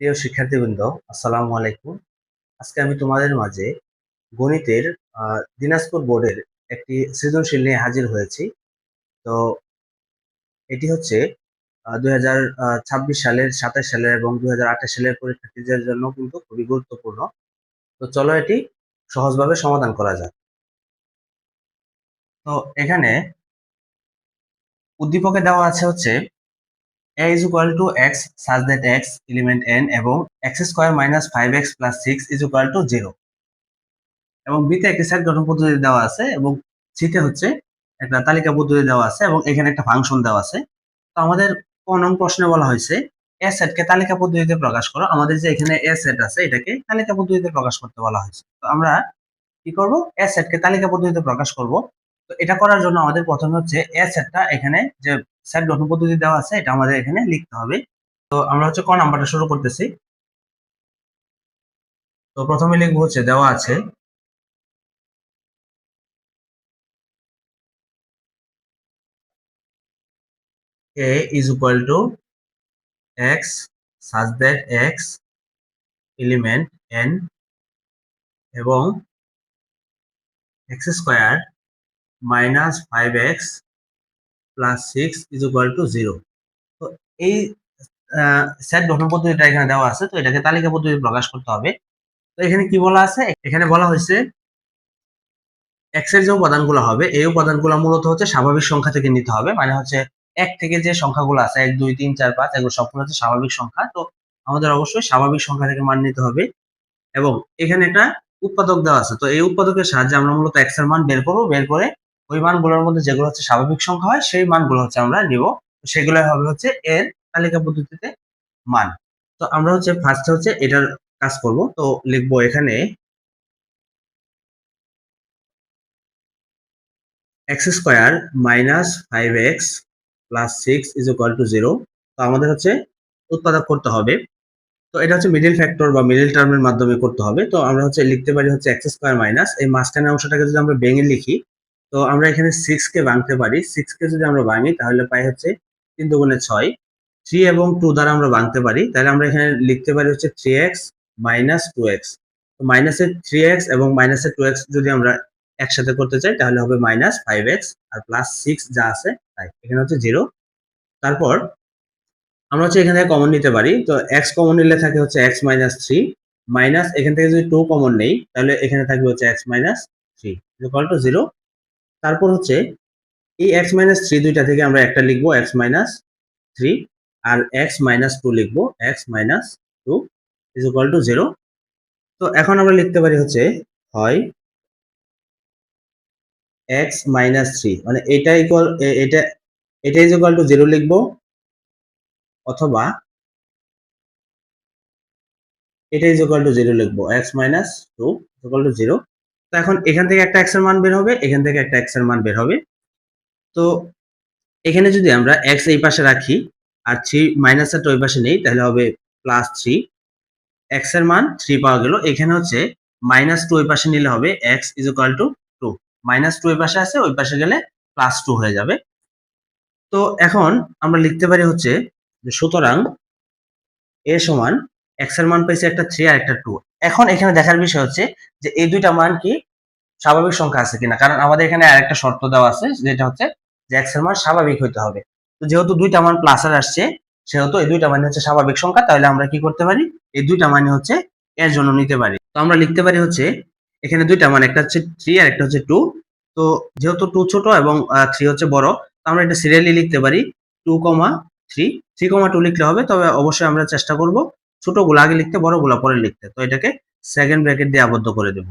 প্রিয় শিক্ষার্থীবৃন্দ, আসসালামু আলাইকুম। আজকে আমি তোমাদের মাঝে গণিতের দিনাজপুর বোর্ডের একটি সৃজনশীল নিয়ে হাজির হয়েছি। তো এটি হচ্ছে 2026 সালের, 27 সালের এবং 2028 সালের পরীক্ষার্থীদের জন্য কিন্তু খুবই গুরুত্বপূর্ণ। তো চলো এটি সহজভাবে সমাধান করা যাক। তো এখানে উদ্দীপকে দেওয়া আছে হচ্ছে a is equal to x such that x element n এবং x square minus 5x plus 6 is equal to 0 এবং বিতে একটি সেট গঠন পদ্ধতি দেওয়া আছে এবং সিতে হচ্ছে একটা তালিকা পদ্ধতি দেওয়া আছে এবং এখানে একটা ফাংশন দেওয়া আছে। তো আমাদের ক নং প্রশ্নে বলা হয়েছে এ সেটকে তালিকা পদ্ধতিতে প্রকাশ করো। আমাদের যে এখানে এ সেট আছে এটাকে তালিকা পদ্ধতিতে প্রকাশ করতে বলা হয়েছে। তো আমরা কি করব, এ সেটকে তালিকা পদ্ধতিতে প্রকাশ করব। তো এটা করার জন্য আমাদের প্রথমে হচ্ছে এ সেটটা এখানে যে সেট গঠন পদ্ধতি দেওয়া আছে এটা আমাদের এখানে লিখতে হবে। তো আমরা হচ্ছে ক নাম্বারটা শুরু করতেছি। তো প্রথমে লিখবো হচ্ছে দেওয়া আছে a is equal to x such that x element n এবং x square minus 5x plus 6 is equal to 0। তো এই সেট গঠন পদ্ধতিটা এখানে দেওয়া আছে, তো এটাকে তালিকা পদ্ধতিতে প্রকাশ করতে হবে। তো এখানে কি বলা আছে, এখানে বলা হয়েছে x এর যে উপাদানগুলো হবে এই উপাদানগুলো মূলত হচ্ছে স্বাভাবিক সংখ্যা থেকে নিতে হবে। মানে হচ্ছে এক থেকে যে সংখ্যাগুলো আছে 1 2 3 4 5 এগুলো সবগুলো হচ্ছে স্বাভাবিক সংখ্যা। তো আমাদের অবশ্যই স্বাভাবিক সংখ্যা থেকে মান নিতে হবে এবং এখানে একটা উৎপাদক দেওয়া আছে। তো এই উৎপাদকের সাহায্যে আমরা মূলত x এর মান বের করব। বের করে ওই মানগুলোর মধ্যে যেগুলো হচ্ছে স্বাভাবিক সংখ্যা হয় সেই মানগুলো হচ্ছে আমরা নিব। সেগুলোই হবে হচ্ছে এর তালিকা পদ্ধতিতে মান। তো আমরা হচ্ছে ফার্স্টে হচ্ছে এটার কাজ করব। তো লিখবো এখানে x square minus 5x plus 6 is equal two 0। তো আমাদের হচ্ছে উৎপাদক করতে হবে। তো এটা হচ্ছে মিডল ফ্যাক্টর বা মিডল টার্মের মাধ্যমে করতে হবে। তো আমরা হচ্ছে লিখতে পারি হচ্ছে x স্কয়ার মাইনাস এই মাঝখানের অংশটাকে যদি আমরা ভেঙে লিখি, তো আমরা এখানে 6 কে ভাঙতে পারি। 6 কে যদি আমরা ভাঙি তাহলে পাই হচ্ছে 3 দুগুণে 6। 3 এবং 2 দ্বারা আমরা ভাঙতে পারি, তাহলে আমরা এখানে লিখতে পারি হচ্ছে 3x মাইনাস 2x। তো মাইনাসের 3x এবং মাইনাসের 2x যদি আমরা একসাথে করতে চাই তাহলে হবে মাইনাস 5x আর প্লাস 6 যা আছে তাই এখানে হচ্ছে 0। তারপর আমরা হচ্ছে এখান থেকে কমন নিতে পারি। তো x কমন নিলে থাকে হচ্ছে x মাইনাস 3 মাইনাস এখান থেকে যদি 2 কমন নেই তাহলে এখানে থাকবে হচ্ছে x মাইনাস 3 ইকুয়াল টু 0। তারপর হচ্ছে এই x মাইনাস 3 দুইটা থেকে আমরা একটা লিখবো x মাইনাস 3 আর x মাইনাস 2 লিখবো x minus 2 is equal two 0। তো এখন আমরা লিখতে পারি হচ্ছে হয় x মাইনাস 3 মানে এটা ইকুয়াল এটা এটা ইজ ইকুয়াল টু 0 লিখবো, অথবা এটা ইজ ইকুয়াল টু 0 লিখবো, x মাইনাস 2 ইকুয়াল টু 0। তো এখন এখান থেকে একটা x এর মান বের হবে, এখান থেকে একটা x এর মান বের হবে। তো এখানে যদি আমরা x এই পাশে রাখি আর 3 মাইনাসের ওই পাশে নেই তাহলে হবে প্লাস 3। x এর মান 3 পাওয়া গেল। এখানে হচ্ছে মাইনাস 2 ওই পাশে নিলে হবে x is equal two 2। Minus 2 ওই পাশে আছে, ওই পাশে গেলে প্লাস 2 হয়ে যাবে। তো এখন আমরা লিখতে পারি হচ্ছে যে সুতরাং a সমান x এর মান পাইছে একটা 3 আর একটা 2। এখন এখানে দেখার বিষয় হচ্ছে যে এই দুইটা মান কি স্বাভাবিক সংখ্যা আছে কিনা, কারণ আমাদের এখানে আরেকটা শর্ত দেওয়া আছে যেটা হচ্ছে যে x এর মান স্বাভাবিক হইতে হবে। তো যেহেতু দুইটা মান প্লাসের আসছে সেহেতু এই দুইটা মান হচ্ছে স্বাভাবিক সংখ্যা, তাহলে আমরা কি করতে পারি এই দুইটা মান হচ্ছে এর জন্য নিতে পারি। তো আমরা লিখতে পারি হচ্ছে এখানে দুইটা মান, একটা হচ্ছে 3 আর একটা হচ্ছে 2। তো যেহেতু 2 ছোট এবং 3 হচ্ছে বড়, তো আমরা এটা সিরিয়ালি লিখতে পারি 2, 3। 3, 2 লিখলে হবে, তবে অবশ্যই আমরা চেষ্টা করব ছোটগুলো আগে লিখতে বড়গুলো পরে লিখতে। তো এটাকে সেকেন্ড ব্র্যাকেট দিয়ে আবদ্ধ করে দেব।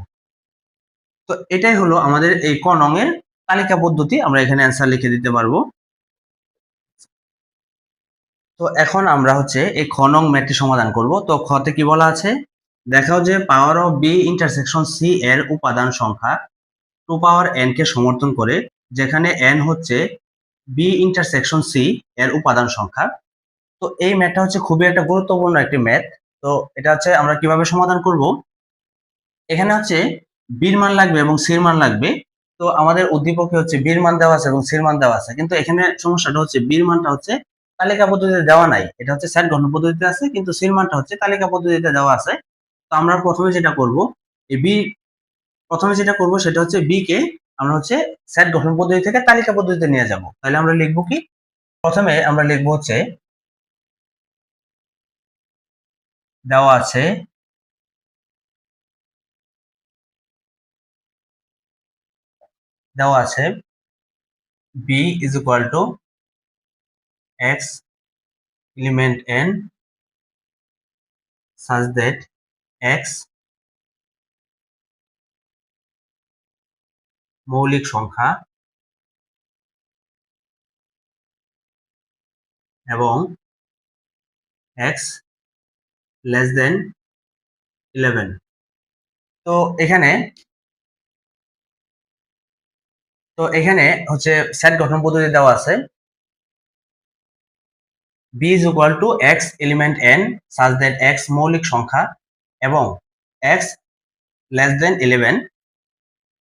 তো এটাই হলো আমাদের এই ক নং এর তালিকা পদ্ধতি। আমরা এখানে অ্যান্সার লিখে দিতে পারবো। তো এখন আমরা হচ্ছে এই খ নং ম্যাথটি সমাধান করব। তো খতে কি বলা আছে, দেখাও যে power of B intersection C এর উপাদান সংখ্যা 2 পাওয়ার n কে সমর্থন করে, যেখানে n হচ্ছে বি ইন্টারসেকশন সি এর উপাদান সংখ্যা। তো এই ম্যাথটা হচ্ছে খুবই একটা গুরুত্বপূর্ণ একটি ম্যাথ। তো এটা হচ্ছে আমরা কিভাবে সমাধান করব, এখানে হচ্ছে বির মান লাগবে এবং সির মান লাগবে। তো আমাদের উদ্দীপকে হচ্ছে বির মান দেওয়া আছে এবং সির মান দেওয়া আছে, কিন্তু এখানে সমস্যাটা হচ্ছে বির মানটা হচ্ছে তালিকা পদ্ধতিতে দেওয়া নাই, এটা হচ্ছে সেট গঠন পদ্ধতিতে আছে, কিন্তু সির মানটা হচ্ছে তালিকা পদ্ধতিতে দেওয়া আছে। তো আমরা প্রথমে যেটা করব, এই বি প্রথমে যেটা করব সেটা হচ্ছে বি কে আমরা হচ্ছে সেট গঠন পদ্ধতি থেকে তালিকা পদ্ধতিতে নিয়ে যাব। তাহলে আমরা লিখবো কি, প্রথমে আমরা লিখবো হচ্ছে দেওয়া আছে b is equal to x element n such that x মৌলিক সংখ্যা এবং x less than 11। তো এখানে হচ্ছে সেট গঠন পদ্ধতি দেওয়া আছে b is equal to x element n such that x মৌলিক সংখ্যা এবং x less than 11।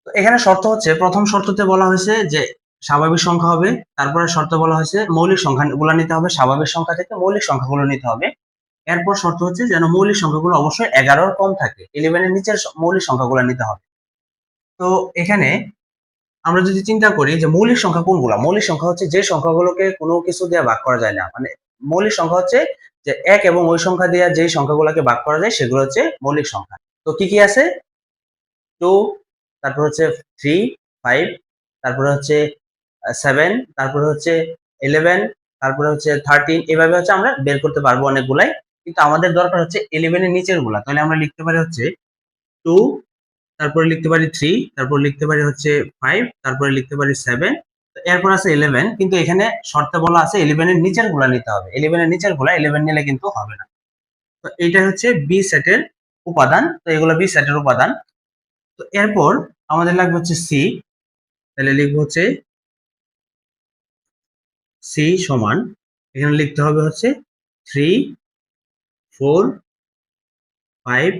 তো এখানে শর্ত হচ্ছে, প্রথম শর্ততে বলা হয়েছে যে স্বাভাবিক সংখ্যা হবে, তারপরে শর্ত বলা হয়েছে মৌলিক সংখ্যাগুলো নিতে হবে, স্বাভাবিক সংখ্যা থেকে মৌলিক সংখ্যাগুলো নিতে হবে। এরপর শর্ত হচ্ছে যেন মৌলিক সংখ্যাগুলো অবশ্যই 11 কম থাকে, 11 এর নিচের মৌলিক সংখ্যাগুলো নিতে হবে। তো এখানে আমরা যদি চিন্তা করি যে মৌলিক সংখ্যা কোনগুলা, মৌলিক সংখ্যা হচ্ছে যে সংখ্যাগুলোকে কোনো কিছু দিয়ে ভাগ করা যায় না, মানে মৌলিক সংখ্যা হচ্ছে যে এক এবং ওই সংখ্যা দিয়ে যে সংখ্যাগুলোকে ভাগ করা যায় সেগুলো হচ্ছে মৌলিক সংখ্যা। তো কি কি আছে, 2, তারপর হচ্ছে 3, 5, তারপরে হচ্ছে 7, তারপরে হচ্ছে 11, তারপরে হচ্ছে 13, এভাবে হচ্ছে আমরা বের করতে পারবো অনেকগুলাই, কিন্তু আমাদের দরকার হচ্ছে 11 এর নিচের গুলা। তাহলে আমরা লিখতে পারি হচ্ছে 2, তারপরে লিখতে পারি 3, তারপর লিখতে পারি হচ্ছে 5, তারপরে লিখতে পারি 7, এরপর আছে 11, কিন্তু এখানে শর্তে বলা আছে 11 এর নিচের গুলা নিতে হবে, 11 এর নিচের গুলা 11 নিলে কিন্তু হবে না। তো এইটা হচ্ছে বি সেটের উপাদান, তো এগুলো বি সেটের উপাদান। তো এরপর আমাদের লাগবে হচ্ছে সি, তাহলে লিখবো হচ্ছে সি সমান, এখানে লিখতে হবে হচ্ছে 3, 4, 5,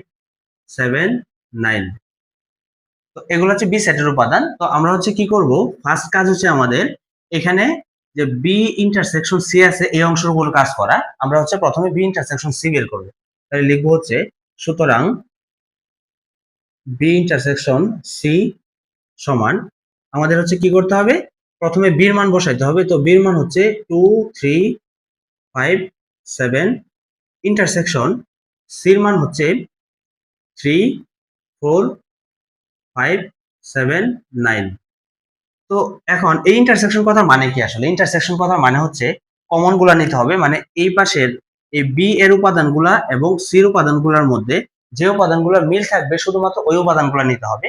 7, 9। তো এগুলো হচ্ছে বি সেটের উপাদান। তো আমরা হচ্ছে কি করব, ফার্স্ট কাজ হচ্ছে আমাদের এখানে যে বি ইন্টারসেকশন সি আছে এই অংশগুলো কাজ করা। আমরা হচ্ছে প্রথমে বি ইন্টারসেকশন সি বের করব। তাহলে লিখবো হচ্ছে সুতরাং বি ইন্টারসেকশন সি সমান, আমাদের হচ্ছে কি করতে হবে, প্রথমে বির মান বসাইতে হবে। তো বির মান হচ্ছে 2, 3, 5, 7, ইন্টারসেকশন সির মান হচ্ছে 3, 4, 5, 7, 9। তো এখন এই ইন্টারসেকশন কথা মানে কি, আসলে ইন্টারসেকশন কথা মানে হচ্ছে কমন গুলা নিতে হবে, মানে এই পাশের এই বি এর উপাদানগুলা এবং সি এর উপাদানগুলোর মধ্যে যে উপাদানগুলো মিল থাকবে শুধুমাত্র ওই উপাদানগুলো নিতে হবে।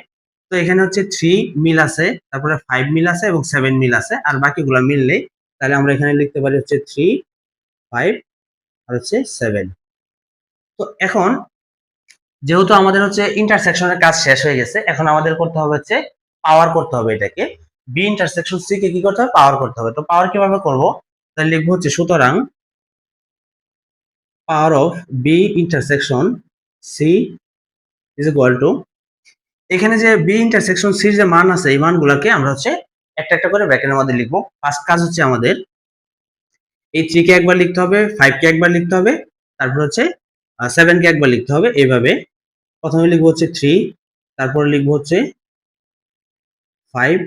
তো এখানে হচ্ছে 3 মিল আছে, তারপরে 5 মিল আছে এবং 7 মিল আছে, আর বাকিগুলো মিল নেই। তাহলে আমরা এখানে লিখতে পারি হচ্ছে 3, 5 আর হচ্ছে 7। তো এখন যেহেতু আমাদের হচ্ছে ইন্টারসেকশনের কাজ শেষ হয়ে গেছে, এখন আমাদের করতে হবে হচ্ছে পাওয়ার করতে হবে এটাকে। বি ইন্টারসেকশন সি কে কি করতে হবে, পাওয়ার করতে হবে। তো পাওয়ার কিভাবে করব, তাহলে লিখবো হচ্ছে সুতরাং power of B intersection C is equal to, এখানে যে বি ইন্টারসেকশন সির যে মান আছে এই মানগুলোকে আমরা হচ্ছে একটা একটা করে ব্র্যাকেটের মধ্যে লিখবো। ফার্স্ট কাজ হচ্ছে আমাদের এই 3 কে একবার লিখতে হবে, 5 কে একবার লিখতে হবে, তারপর হচ্ছে 7 কে একবার লিখতে হবে। এইভাবে প্রথমে লিখবো হচ্ছে 3, তারপর লিখবো হচ্ছে 5,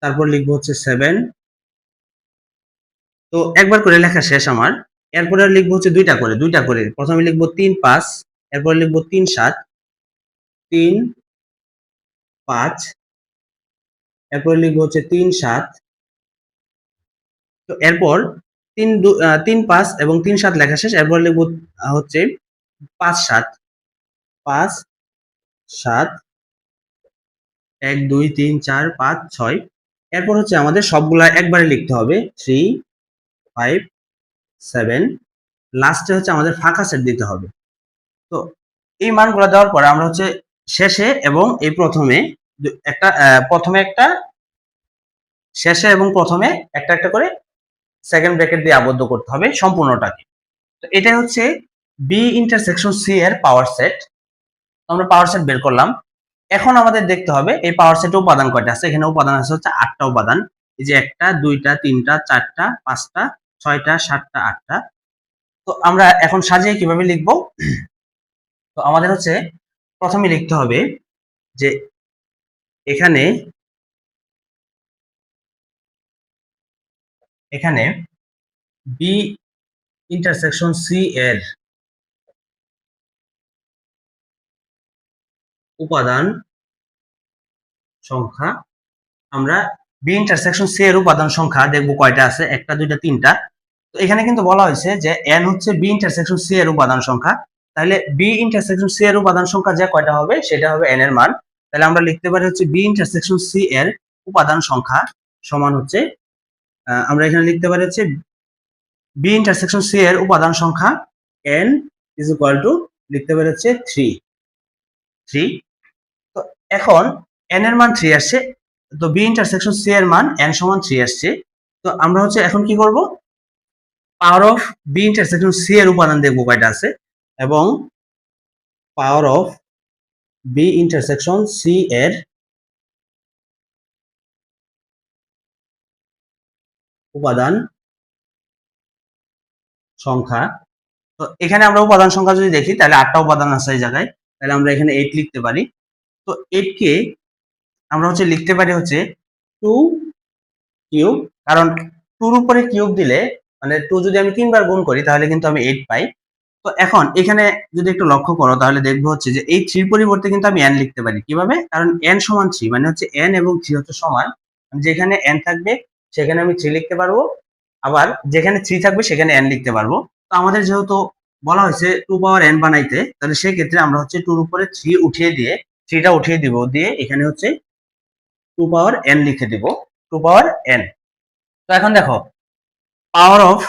তারপর লিখবো হচ্ছে 7। তো একবার করে লেখা শেষ আমার। এরপরে লিখবো হচ্ছে দুইটা করে প্রথমে লিখবো 3, 5, এরপর লিখবো 3, 7, 3, 5, এরপর লিখবো হচ্ছে 3, 7। তো এরপর 3, 5 এবং 3, 7 লেখা শেষ। এরপর লিখবো হচ্ছে 5, 7, 5, 7, 1, 2, 3, 4, 5, 6। এরপর হচ্ছে আমাদের সবগুলা একবারে লিখতে হবে 3, 5, 7। লাস্টে হচ্ছে আমাদের ফাঁকা সেট দিতে হবে। তো এই মানগুলো দেওয়ার পরে আমরা হচ্ছে শেষে এবং এই প্রথমে একটা শেষে এবং প্রথমে একটা একটা করে সেকেন্ড ব্র্যাকেট দিয়ে আবদ্ধ করতে হবে সম্পূর্ণটাকে। তো এটা হচ্ছে বি ইন্টারসেকশন সি এর পাওয়ার সেট। আমরা পাওয়ার সেট বের করলাম। এখন আমাদের দেখতে হবে এই পাওয়ার সেটে উপাদান কয়টা আছে। এখানে উপাদান আছে হচ্ছে 8টা উপাদান। এই যে 1টা 2টা 3টা 4টা 5টা 6টা 7টা 8টা। তো আমরা এখন সাজিয়ে কিভাবে লিখব? তো আমাদের হচ্ছে প্রথমে লিখতে হবে যে এখানে এখানে বি ইন্টারসেকশন সি এর উপাদান সংখ্যা, আমরা বি ইন্টারসেকশন সি এর উপাদান সংখ্যা দেখব কয়টা আছে, 1টা 2টা 3টা। তো এখানে কিন্তু বলা হয়েছে যে n হচ্ছে বি ইন্টারসেকশন সি এর উপাদান সংখ্যা, তাহলে বি ইন্টারসেকশন সি এর উপাদান সংখ্যা যে কয়টা হবে সেটা হবে n এর মান। তাহলে আমরা লিখতে পারি হচ্ছে বি ইন্টারসেকশন সি এর উপাদান সংখ্যা সমান হচ্ছে আমরা এখানে লিখতে পারি হচ্ছে বি ইন্টারসেকশন সি এর উপাদান সংখ্যা n ইজ ইকুয়াল টু লিখতে পারি হচ্ছে 3। তো এখন n এর মান 3 আসছে, তো বি ইন্টারসেকশন সি এর মান n সমান 3 আসছে। তো আমরা হচ্ছে এখন কি করব, power of B intersection C এর উপাদান দেখব কয়টা আছে, এবং power of B intersection C এর উপাদান সংখ্যা। তো এখানে আমরা উপাদান সংখ্যা যদি দেখি তাহলে 8টা উপাদান আছে এই জায়গায়, তাহলে আমরা এখানে 8 লিখতে পারি। তো 8 কে আমরা হচ্ছে লিখতে পারি হচ্ছে 2 কিউব, কারণ 2 এর উপরে কিউব দিলে মানে 2 যদি আমি 3 বার গুণ করি তাহলে কিন্তু আমি 8 পাই। তো এখন এখানে যদি একটু লক্ষ্য করো তাহলে দেখবো হচ্ছে যে এই 3 পরিবর্তে কিন্তু আমি n লিখতে পারি। কিভাবে? কারণ n সমান 3, মানে হচ্ছে n এবং 3 হচ্ছে সমান, যেখানে n থাকবে সেখানে আমি 3 লিখতে পারবো, আবার যেখানে 3 থাকবে সেখানে n লিখতে পারবো। তো আমাদের যেহেতু বলা হয়েছে 2 পাওয়ার n বানাইতে, তাহলে সেই ক্ষেত্রে আমরা হচ্ছে 2 এর উপরে 3 উঠিয়ে দিয়ে 3টা উঠিয়ে দিব, দিয়ে এখানে হচ্ছে 2 পাওয়ার n লিখে দিব, 2 পাওয়ার n। তো এখন দেখো power of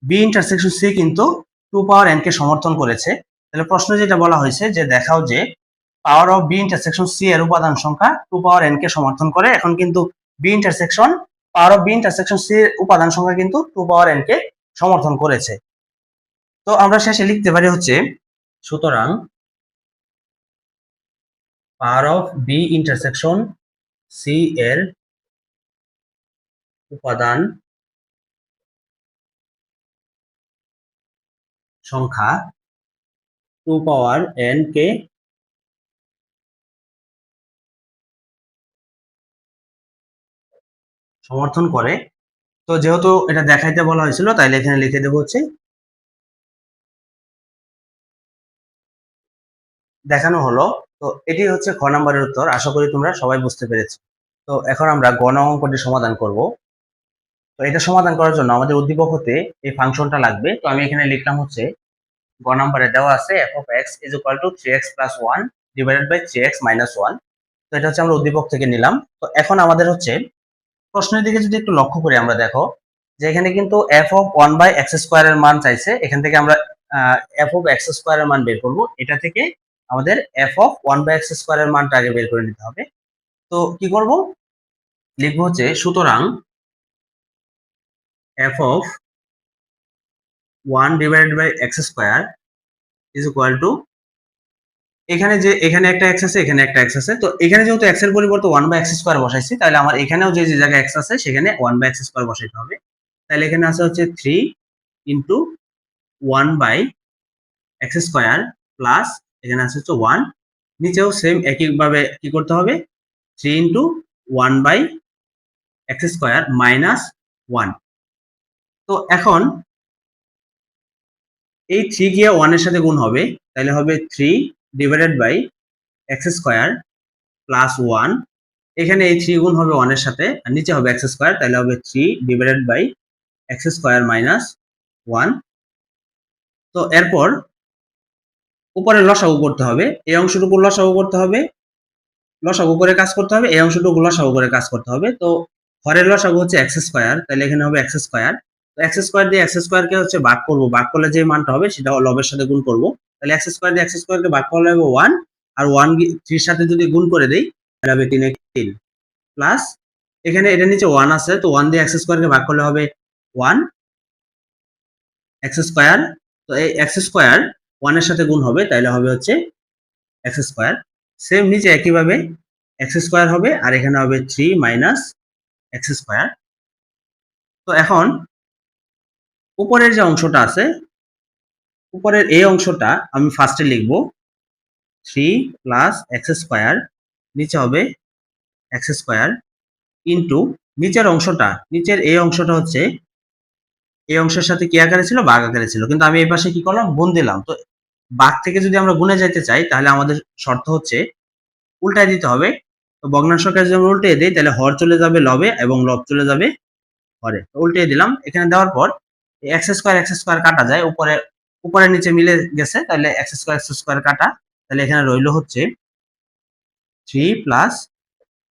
B intersection C কিন্তু 2 পাওয়ার n কে সমর্থন করেছে। তাহলে প্রশ্ন যেটা বলা হয়েছে যে দেখাও যে power of B intersection C এর উপাদান সংখ্যা 2 পাওয়ার n কে সমর্থন করে। এখন কিন্তু B intersection power of B intersection C এর উপাদান সংখ্যা কিন্তু 2 পাওয়ার n কে সমর্থন করেছে। তো আমরা শেষে লিখতে পারি হচ্ছে সুতরাং power of B intersection C এর উপাদান সংখ্যা 2 পাওয়ার n কে সমর্থন করে। তো যেহেতু এটা দেখাইতে বলা হয়েছিল তাইলে এখানে লিখে দেবো হচ্ছে দেখানো হলো। তো এটি হচ্ছে খ নাম্বারের উত্তর। আশা করি তোমরা সবাই বুঝতে পেরেছো। তো এখন আমরা গ নং অঙ্কটি সমাধান করব। তো এটা সমাধান করার জন্য আমাদের উদ্দীপক হতে এই ফাংশনটা লাগবে। তো আমি এখানে লিখলাম হচ্ছে গ নাম্বারে দেওয়া আছে f of x is equal to 3x plus 1 divided by 3x minus 1। তো এটা হচ্ছে আমরা উদ্দীপক থেকে নিলাম। তো এখন আমাদের হচ্ছে প্রশ্নের দিকে যদি একটু লক্ষ্য করি আমরা দেখো যে এখানে কিন্তু f of 1 by x square এর মান চাইছে। এখান থেকে আমরা f of x square এর মান বের করব। এটা থেকে আমাদের f of 1 by x square এর মানটা আগে বের করে নিতে হবে। তো কি করব, লিখবো হচ্ছে সুতরাং f of 1 divided by x square is equal to এখানে যে এখানে একটা x আছে এখানে একটা x আছে। তো এখানে যেহেতু x এর পরিবর্তে 1 by x square বসাইছি, তাহলে আমার এখানেও যে যে জায়গায় x আছে সেখানে 1 by x square বসাইতে হবে। তাহলে এখানে আছে হচ্ছে 3 into 1 by x square plus এখানে আছে হচ্ছে 1, নিচেও সেম একইভাবে কি করতে হবে 3 into 1 by x square minus 1। তো এখন এই 3 গিয়ে 1 এর সাথে গুণ হবে, তাহলে হবে 3 divided by x square plus 1। এখানে এই 3 গুণ হবে 1 এর সাথে আর নিচে হবে x স্কয়ার, তাহলে হবে 3 divided by x square minus 1। তো এরপর উপরে লসাগু করতে হবে, এই অংশটুকু লসাগু করতে হবে, লসাগু করে কাজ করতে হবে, এই অংশটুকু লসাগু করে কাজ করতে হবে। তো হরের লসাগু হচ্ছে x স্কয়ার, তাহলে এখানে হবে x স্কয়ার। তো x স্কয়ার দিয়ে x স্কয়ার কে হচ্ছে ভাগ করব, ভাগ করলে যে মানটা হবে সেটা লবের সাথে গুণ করব। তাহলে x স্কয়ার দিয়ে x স্কয়ার কে ভাগ করলে হবে 1, আর 1 3 এর সাথে যদি গুণ করে দেই তাহলে হবে 3 3 প্লাস এখানে এটা নিচে 1 আছে, তো 1 দিয়ে x স্কয়ার কে ভাগ করলে হবে 1 x স্কয়ার। তো এই x স্কয়ার 1 এর সাথে গুণ হবে, তাহলে হবে হচ্ছে x স্কয়ার। সেম নিচে একইভাবে x স্কয়ার হবে আর এখানে হবে 3 মাইনাস x স্কয়ার। তো এখন উপরের যে অংশটা আছে, উপরের এই অংশটা আমি ফার্স্টে লিখব 3 প্লাস এক্স স্কোয়ার, নিচে হবে এক্স স্কোয়ার ইন্টু নিচের অংশটা, নিচের এই অংশটা হচ্ছে এই অংশের সাথে কি আকারে ছিল, ভাগ আকারে ছিল, কিন্তু আমি এই পাশে কি করলাম, গুণ দিলাম। তো ভাগ থেকে যদি আমরা গুণে যাইতে চাই তাহলে আমাদের শর্ত হচ্ছে উল্টায় দিতে হবে। তো ভগ্নাংশকে যদি আমরা উল্টে দিই তাহলে হর চলে যাবে লবে এবং লব চলে যাবে হরে। তো উল্টে দিলাম, এখানে দেওয়ার পর এক্স স্কোয়ার কাটা যায়, উপরে নিচে মিলে গেছে, তাহলে এক্স স্কোয়ার কাটা, তাহলে এখানে রইল হচ্ছে 3 প্লাস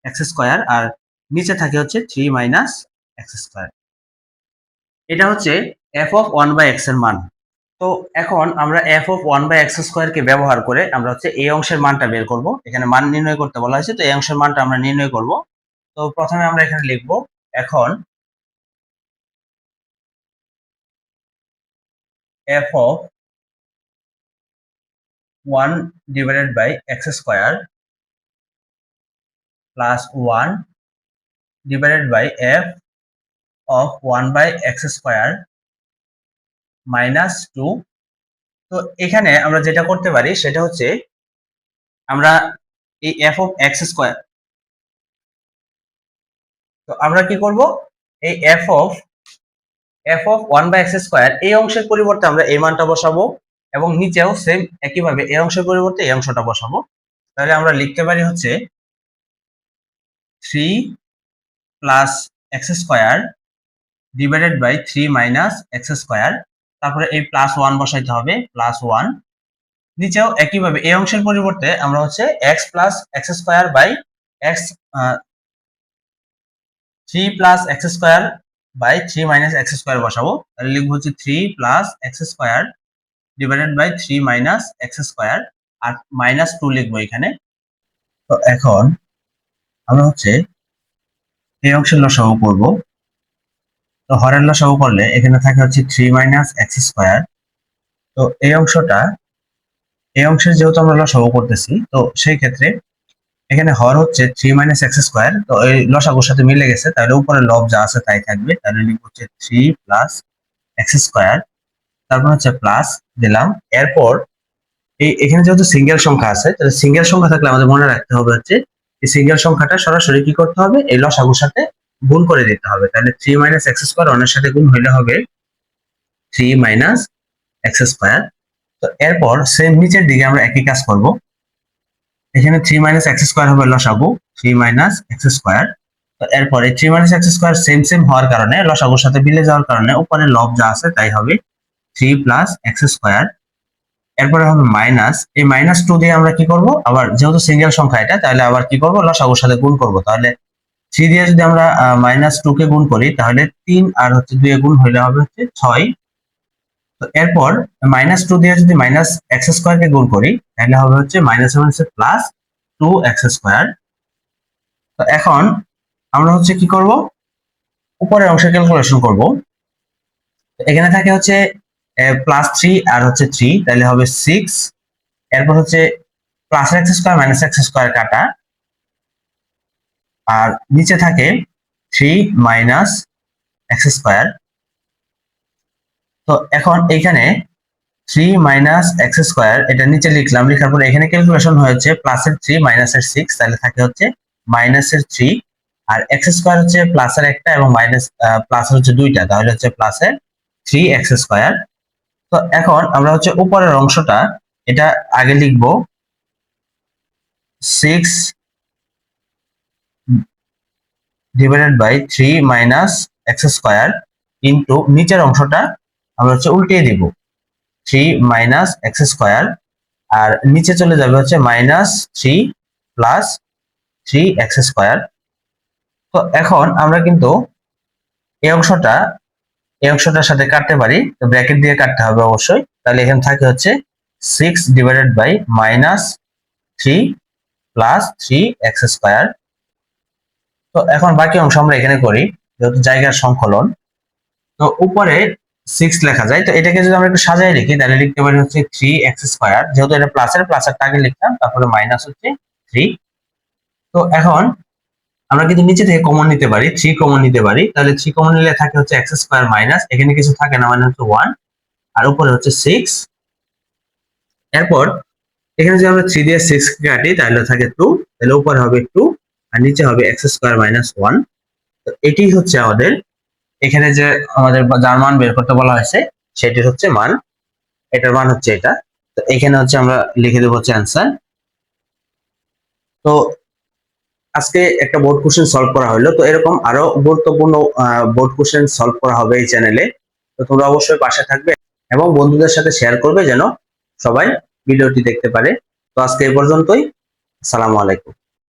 এক্স স্কোয়ার আর নিচে থাকে হচ্ছে 3 মাইনাস এক্স স্কোয়ার। এটা হচ্ছে এফ অফ 1/x এর মান। তো এখন আমরা এফ অফ 1/x স্কোয়ার কে ব্যবহার করে আমরা হচ্ছে এই অংশের মানটা বের করব। এখানে মান নির্ণয় করতে বলা হয়েছে, তো এই অংশের মানটা আমরা নির্ণয় করব। তো প্রথমে আমরা এখানে লিখব এখন F of 1/x square plus 1/f of 1/x square minus 2। তো এখানে আমরা যেটা করতে পারি সেটা হচ্ছে আমরা এই এফ অফ এক্স স্কোয়ার, তো আমরা কি করব, এই এফ অফ 1/x স্কোয়ার এই অংশের পরিবর্তে আমরা এই মানটা বসাবো এবং নিচেও সেম একইভাবে এই অংশের পরিবর্তে এই অংশটা বসাবো। তাহলে আমরা লিখতে পারি হচ্ছে 3 plus x square divided by 3 minus x square, তারপরে এই প্লাস 1 বসাইতে হবে, প্লাস 1। নিচেও একইভাবে এই অংশের পরিবর্তে আমরা হচ্ছে x plus x square by x 3 plus x square by 3 minus x square বসাবো। তাহলে লিখবো হচ্ছে 3 plus x square divided by 3 minus x square আর মাইনাস 2 লিখবো এখানে। তো এখন আমরা হচ্ছে এই অংশের লসাগু করব। তো হরের লসাগু করলে এখানে থাকে হচ্ছে 3 মাইনাস এক্স স্কোয়ার। তো এই অংশের যেহেতু আমরা লসাগু করতেছি, তো সেই ক্ষেত্রে এখানে হর হচ্ছে 3 মাইনাস এক্স স্কোয়ার, তো এই লসাগুর সাথে মিলে গেছে, তাহলে উপরে লব যা আছে তাই থাকবে। তাহলে লিখবো হচ্ছে 3 প্লাস এক্স স্কোয়ার, তারপর হচ্ছে প্লাস দিলাম। এরপর এখানে যেহেতু সিঙ্গেল সংখ্যা আছে, তাহলে সিঙ্গেল সংখ্যা থাকলে আমাদের মনে রাখতে হবে হচ্ছে এই সিঙ্গেল সংখ্যাটা সরাসরি কি করতে হবে, এই লসাগুর সাথে গুণ করে দিতে হবে। তাহলে 3 মাইনাস এক্স স্কোয়ার অনের সাথে গুণ হইলে হবে 3 মাইনাস এক্স স্কোয়ার। তো এরপর সেম নিচের দিকে আমরা একই কাজ করব। এখানে 3 মাইনাস এক্স স্কোয়ার হবে লসাগু 3 মাইনাস এক্স স্কোয়ার। তো এরপরে 3 মাইনাস এক্স স্কোয়ার সেম হওয়ার কারণে, লসাগুর সাথে মিলে যাওয়ার কারণে উপরে লব যা আছে তাই হবে 3 প্লাস এক্স স্কোয়ার। এরপরে হবে মাইনাস, এই মাইনাস 2 দিয়ে আমরা কি করব, আবার যেহেতু সিঙ্গেল সংখ্যা এটা, তাহলে আবার কি করব, লসাগুর সাথে গুণ করব। তাহলে 3 দিয়ে যদি আমরা মাইনাস 2 কে গুণ করি তাহলে 3 আর হচ্ছে 2 এ গুণ হইলে হবে হচ্ছে 6। তো এরপর মাইনাস 2 দিয়ে যদি মাইনাস এক্স স্কোয়ার কে গুণ করি তাহলে হবে হচ্ছে মাইনাস প্লাস 2 এক্স স্কোয়ার। তো এখন আমরা হচ্ছে কি করব, উপরের অংশের ক্যালকুলেশন করব। এখানে থাকে হচ্ছে প্লাস 3 আর হচ্ছে 3, তাহলে হবে 6। এরপর হচ্ছে plus x square minus x square কাটা, আর নিচে থাকে 3 মাইনাস এক্স স্কোয়ার। তো এখন এখানে 3 মাইনাস এক্স স্কোয়ার এটা নিচে লিখলাম, লেখার পরে এখানে ক্যালকুলেশন হয়েছে প্লাসের 3 মাইনাসের 6, তাহলে থাকে হচ্ছে মাইনাসের 3 আর এক্স স্কোয়ার হচ্ছে প্লাসের একটা এবং মাইনাস প্লাসের হচ্ছে দুইটা, তাহলে হচ্ছে প্লাসের 3 এক্স স্কোয়ার। তো এখন আমরা হচ্ছে উপরের অংশটা এটা আগে লিখব 6 divided by 3 minus x square into নিচের অংশটা আমরা হচ্ছে উল্টিয়ে দিব 3 মাইনাস এক্স স্কোয়ার আর নিচে চলে যাবে হচ্ছে মাইনাস 3 প্লাস 3 এক্স স্কোয়ার। তো এখন আমরা কিন্তু এই অংশটার সাথে কাটতে পারি, তো ব্র্যাকেট দিয়ে কাটতে হবে অবশ্যই। তাহলে এখানে থাকে হচ্ছে 6 divided by minus 3 plus 3 x square. তো এখন বাকি অংশ আমরা এখানে করি, যেহেতু জায়গার সংকলন। তো উপরে 6 লেখা যায়, তো এটাকে যদি আমরা একটু সাজায় লিখি তাহলে লিখতে পারি হচ্ছে 3 এক্স স্কোয়ার, যেহেতু এটা প্লাসের আগে লিখতাম, তারপরে মাইনাস হচ্ছে 3। তো এখন আমরা কিন্তু নিচে থেকে কমন নিতে পারি, 3 কমন নিতে পারি, তাহলে 3 কমন নিলে থাকে হচ্ছে x স্কয়ার মাইনাস, এখানে কিছু থাকে না মানে হচ্ছে 1, আর উপরে হচ্ছে 6। এরপর এখানে যদি আমরা 3 দিয়ে 6 কে কাটি তাহলে থাকে 2, তাহলে উপরে হবে 2 আর নিচে হবে x স্কয়ার মাইনাস 1। তো এটি হচ্ছে আমাদের এখানে যে আমাদের যার মান বের করতে বলা হয়েছে সেটির হচ্ছে মান, এটার মান হচ্ছে এটা। তো এখানে হচ্ছে আমরা লিখে দেবো হচ্ছে অ্যান্সার। তো আজকে একটা বোর্ড কোশ্চেন সলভ করা হলো, তো এরকম আরো গুরুত্বপূর্ণ বোর্ড কোশ্চেন সলভ করা হবে এই চ্যানেলে। তো তোমরা অবশ্যই পাশে থাকবে এবং বন্ধুদের সাথে শেয়ার করবে যেন সবাই ভিডিওটি দেখতে পারে। তো আজকে এই পর্যন্তই। আসসালামু আলাইকুম।